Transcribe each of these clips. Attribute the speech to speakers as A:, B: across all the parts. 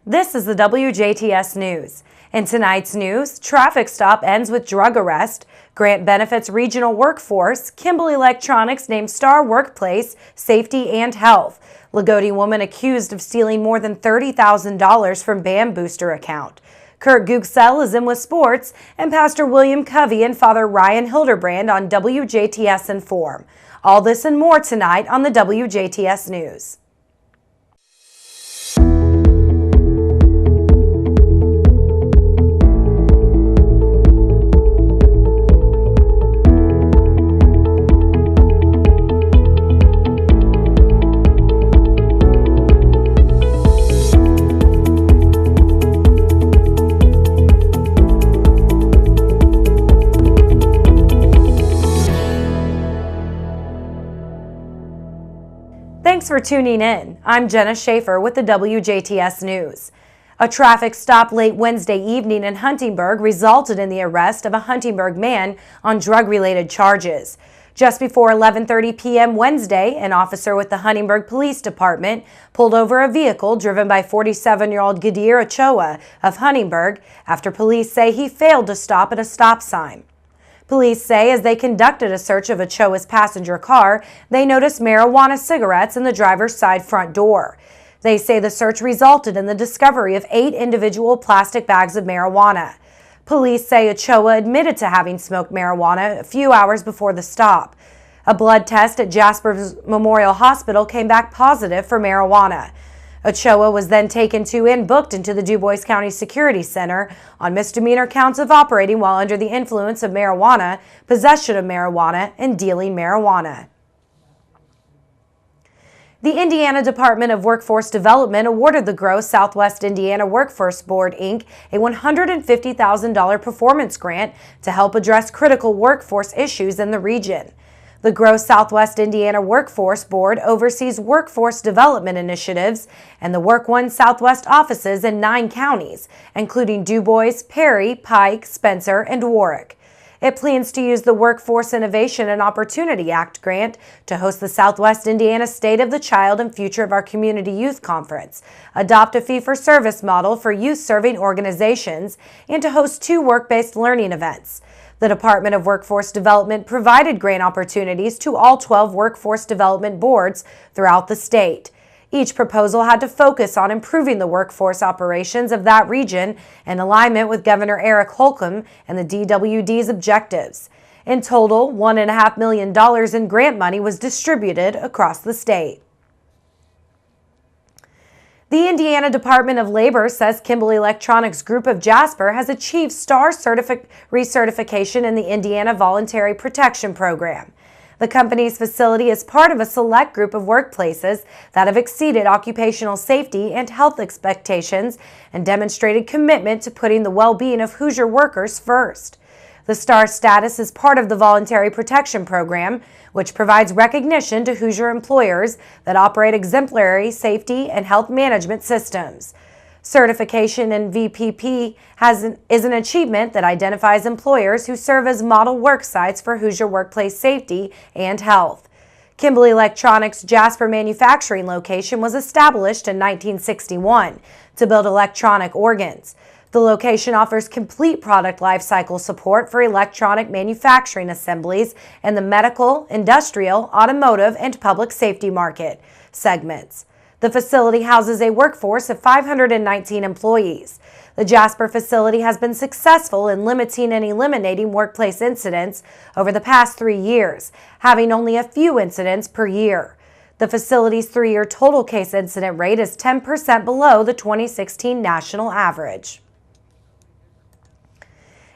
A: This is the WJTS News. In tonight's news, traffic stop ends with drug arrest, Grant benefits regional workforce, Kimball Electronics named Star Workplace, Safety and Health, Lagodi woman accused of stealing more than $30,000 from band booster account. Kurt Guxell is in with sports, and Pastor William Covey and Father Ryan Hildebrand on WJTS Inform. All this and more tonight on the WJTS News. Thanks for tuning in. I'm Jenna Schaffer with the WJTS News. A traffic stop late Wednesday evening in Huntingburg resulted in the arrest of a Huntingburg man on drug-related charges. Just before 11:30 p.m. Wednesday, an officer with the Huntingburg Police Department pulled over a vehicle driven by 47-year-old Gadir Ochoa of Huntingburg after police say he failed to stop at a stop sign. Police say as they conducted a search of Ochoa's passenger car, they noticed marijuana cigarettes in the driver's side front door. They say the search resulted in the discovery of 8 individual plastic bags of marijuana. Police say Ochoa admitted to having smoked marijuana a few hours before the stop. A blood test at Jasper Memorial Hospital came back positive for marijuana. Ochoa was then taken to and booked into the Dubois County Security Center on misdemeanor counts of operating while under the influence of marijuana, possession of marijuana, and dealing marijuana. The Indiana Department of Workforce Development awarded the Grow Southwest Indiana Workforce Board, Inc. a $150,000 performance grant to help address critical workforce issues in the region. The Grow Southwest Indiana Workforce Board oversees workforce development initiatives and the Work One Southwest offices in 9 counties, including Dubois, Perry, Pike, Spencer, and Warwick. It plans to use the Workforce Innovation and Opportunity Act grant to host the Southwest Indiana State of the Child and Future of Our Community Youth Conference, adopt a fee-for-service model for youth-serving organizations, and to host 2 work-based learning events. The Department of Workforce Development provided grant opportunities to all 12 workforce development boards throughout the state. Each proposal had to focus on improving the workforce operations of that region in alignment with Governor Eric Holcomb and the DWD's objectives. In total, $1.5 million in grant money was distributed across the state. The Indiana Department of Labor says Kimball Electronics Group of Jasper has achieved STAR recertification in the Indiana Voluntary Protection Program. The company's facility is part of a select group of workplaces that have exceeded occupational safety and health expectations and demonstrated commitment to putting the well-being of Hoosier workers first. The STAR status is part of the Voluntary Protection Program, which provides recognition to Hoosier employers that operate exemplary safety and health management systems. Certification in VPP is an achievement that identifies employers who serve as model work sites for Hoosier workplace safety and health. Kimball Electronics' Jasper manufacturing location was established in 1961 to build electronic organs. The location offers complete product lifecycle support for electronic manufacturing assemblies in the medical, industrial, automotive, and public safety market segments. The facility houses a workforce of 519 employees. The Jasper facility has been successful in limiting and eliminating workplace incidents over the past 3 years, having only a few incidents per year. The facility's 3-year total case incident rate is 10% below the 2016 national average.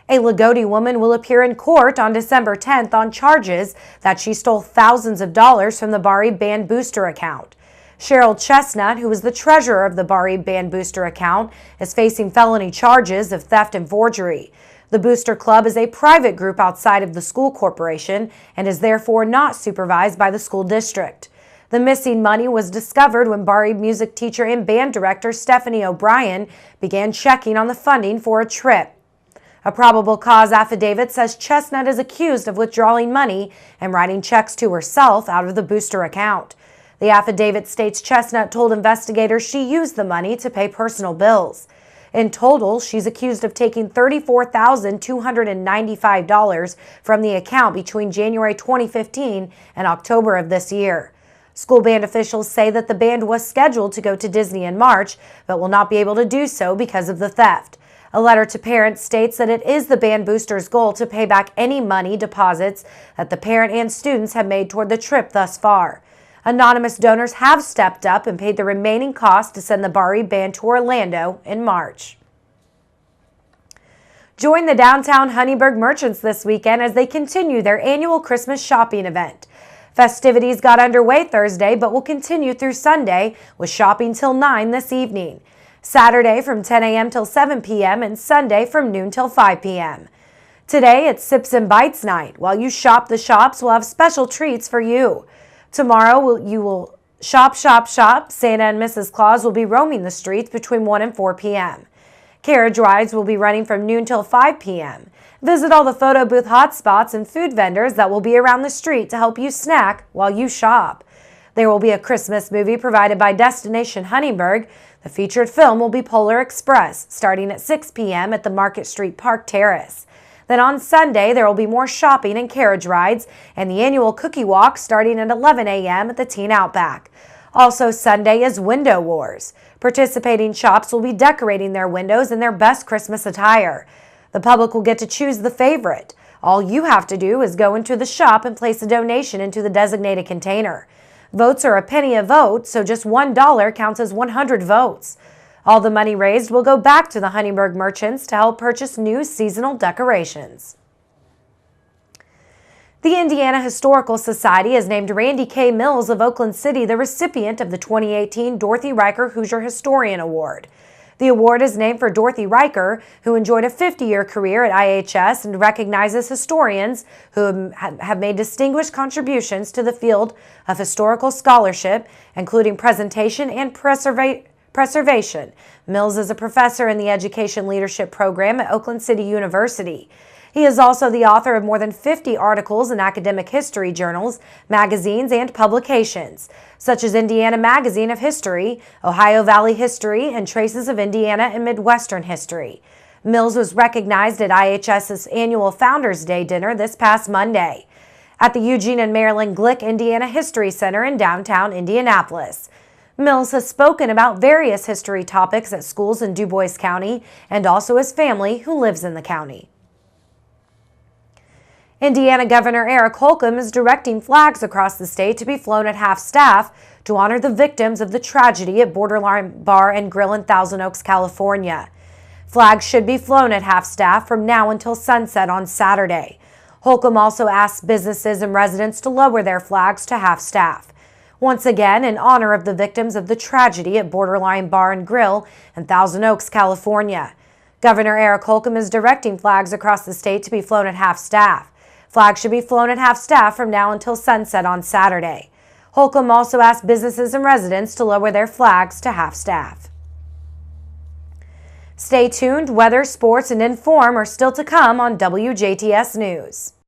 A: A Lagodi woman will appear in court on December 10th on charges that she stole thousands of dollars from the Bari Band Booster account. Cheryl Chestnut, who is the treasurer of the Bari Band Booster account, is facing felony charges of theft and forgery. The Booster Club is a private group outside of the school corporation and is therefore not supervised by the school district. The missing money was discovered when Bari music teacher and band director Stephanie O'Brien began checking on the funding for a trip. A probable cause affidavit says Chestnut is accused of withdrawing money and writing checks to herself out of the booster account. The affidavit states Chestnut told investigators she used the money to pay personal bills. In total, she's accused of taking $34,295 from the account between January 2015 and October of this year. School band officials say that the band was scheduled to go to Disney in March, but will not be able to do so because of the theft. A letter to parents states that it is the band boosters' goal to pay back any money deposits that the parent and students have made toward the trip thus far. Anonymous donors have stepped up and paid the remaining cost to send the Bari Band to Orlando in March. Join the downtown Huntingburg merchants this weekend as they continue their annual Christmas shopping event. Festivities got underway Thursday but will continue through Sunday with shopping till 9 this evening. Saturday from 10 a.m. till 7 p.m. and Sunday from noon till 5 p.m. Today it's Sips and Bites night. While you shop, the shops will have special treats for you. Tomorrow you will shop. Santa and Mrs. Claus will be roaming the streets between 1 and 4 p.m. Carriage rides will be running from noon till 5 p.m. Visit all the photo booth hotspots and food vendors that will be around the street to help you snack while you shop. There will be a Christmas movie provided by Destination Huntingburg. The featured film will be Polar Express, starting at 6 p.m. at the Market Street Park Terrace. Then on Sunday, there will be more shopping and carriage rides and the annual cookie walk starting at 11 a.m. at the Teen Outback. Also Sunday is Window Wars. Participating shops will be decorating their windows in their best Christmas attire. The public will get to choose the favorite. All you have to do is go into the shop and place a donation into the designated container. Votes are a penny a vote, so just $1 counts as 100 votes. All the money raised will go back to the Huntingburg merchants to help purchase new seasonal decorations. The Indiana Historical Society has named Randy K. Mills of Oakland City the recipient of the 2018 Dorothy Riker Hoosier Historian Award. The award is named for Dorothy Riker, who enjoyed a 50-year career at IHS and recognizes historians who have made distinguished contributions to the field of historical scholarship, including presentation and preservation. Mills is a professor in the Education Leadership Program at Oakland City University. He is also the author of more than 50 articles in academic history journals, magazines, and publications, such as Indiana Magazine of History, Ohio Valley History, and Traces of Indiana and Midwestern History. Mills was recognized at IHS's annual Founders Day dinner this past Monday at the Eugene and Marilyn Glick Indiana History Center in downtown Indianapolis. Mills has spoken about various history topics at schools in Du Bois County and also his family who lives in the county. Indiana Governor Eric Holcomb is directing flags across the state to be flown at half-staff to honor the victims of the tragedy at Borderline Bar and Grill in Thousand Oaks, California. Flags should be flown at half-staff from now until sunset on Saturday. Holcomb also asked businesses and residents to lower their flags to half-staff. Once again, in honor of the victims of the tragedy at Borderline Bar and Grill in Thousand Oaks, California. Governor Eric Holcomb is directing flags across the state to be flown at half-staff. Flags should be flown at half-staff from now until sunset on Saturday. Holcomb also asked businesses and residents to lower their flags to half-staff. Stay tuned. Weather, sports, and Inform are still to come on WJTS News.